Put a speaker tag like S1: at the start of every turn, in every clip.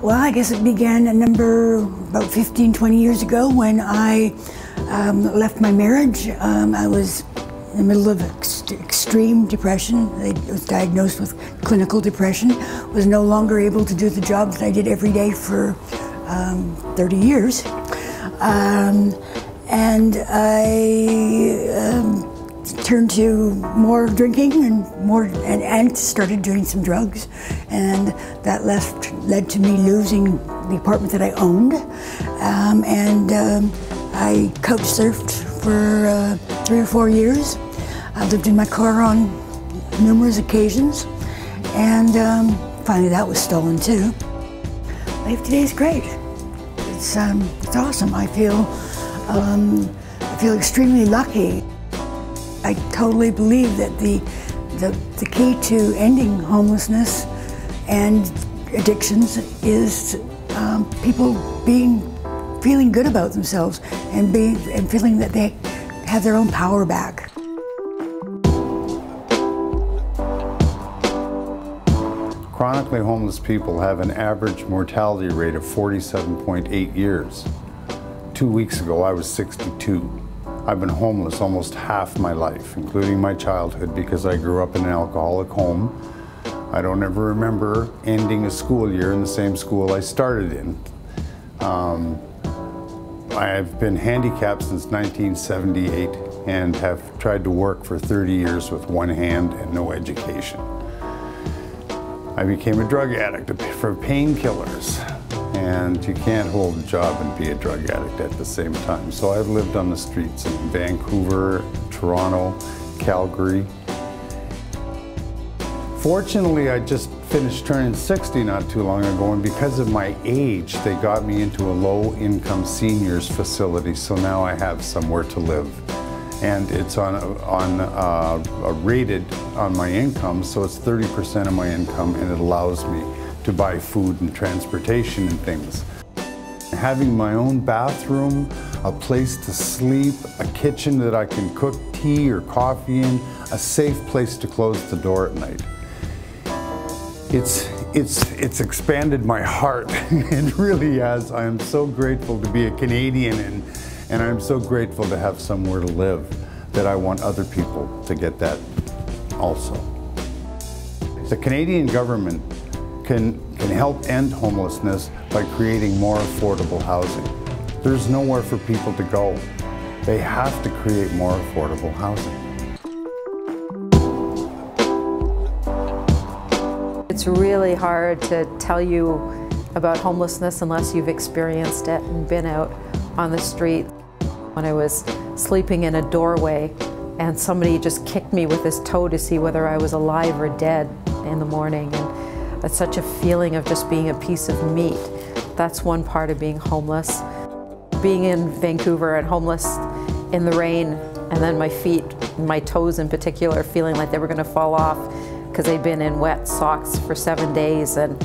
S1: Well, I guess it began about 15, 20 years ago when I left my marriage. I was in the middle of extreme depression. I was diagnosed with clinical depression, was no longer able to do the job that I did every day for 30 years. And I turned to more drinking and started doing some drugs, and that led to me losing the apartment that I owned, I couch surfed for 3 or 4 years. I lived in my car on numerous occasions, and finally that was stolen too. Life today is great. It's awesome. I feel extremely lucky. I totally believe that the key to ending homelessness and addictions is people feeling good about themselves and feeling that they have their own power back.
S2: Chronically homeless people have an average mortality rate of 47.8 years. 2 weeks ago, I was 62. I've been homeless almost half my life, including my childhood, because I grew up in an alcoholic home. I don't ever remember ending a school year in the same school I started in. I've been handicapped since 1978 and have tried to work for 30 years with one hand and no education. I became a drug addict for painkillers. And you can't hold a job and be a drug addict at the same time. So I've lived on the streets in Vancouver, Toronto, Calgary. Fortunately, I just finished turning 60 not too long ago, and because of my age, they got me into a low-income seniors facility, so now I have somewhere to live. And it's rated on my income, so it's 30% of my income, and it allows me to buy food and transportation and things. Having my own bathroom, a place to sleep, a kitchen that I can cook tea or coffee in, a safe place to close the door at night. It's expanded my heart. It really has. I am so grateful to be a Canadian, and I'm so grateful to have somewhere to live, that I want other people to get that also. The Canadian government can help end homelessness by creating more affordable housing. There's nowhere for people to go. They have to create more affordable housing.
S3: It's really hard to tell you about homelessness unless you've experienced it and been out on the street. When I was sleeping in a doorway and somebody just kicked me with his toe to see whether I was alive or dead in the morning. And that's such a feeling of just being a piece of meat. That's one part of being homeless. Being in Vancouver and homeless in the rain, and then my feet, my toes in particular, feeling like they were going to fall off because they'd been in wet socks for 7 days and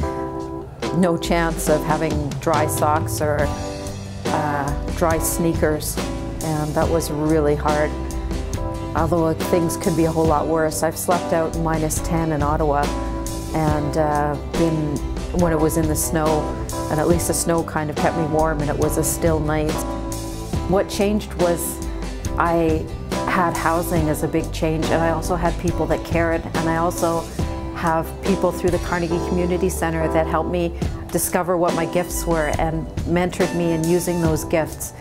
S3: no chance of having dry socks or dry sneakers. And that was really hard. Although things could be a whole lot worse. I've slept out -10 in Ottawa, and been when it was in the snow, and at least the snow kind of kept me warm and it was a still night. What changed was I had housing as a big change, and I also had people that cared, and I also have people through the Carnegie Community Centre that helped me discover what my gifts were and mentored me in using those gifts.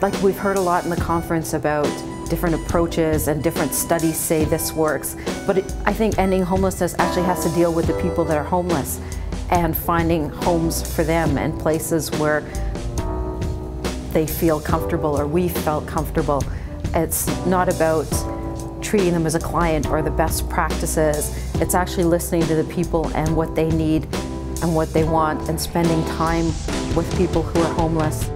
S3: Like we've heard a lot in the conference about different approaches and different studies say this works, but I think ending homelessness actually has to deal with the people that are homeless and finding homes for them and places where they feel comfortable, or we felt comfortable. It's not about treating them as a client or the best practices. It's actually listening to the people and what they need and what they want, and spending time with people who are homeless.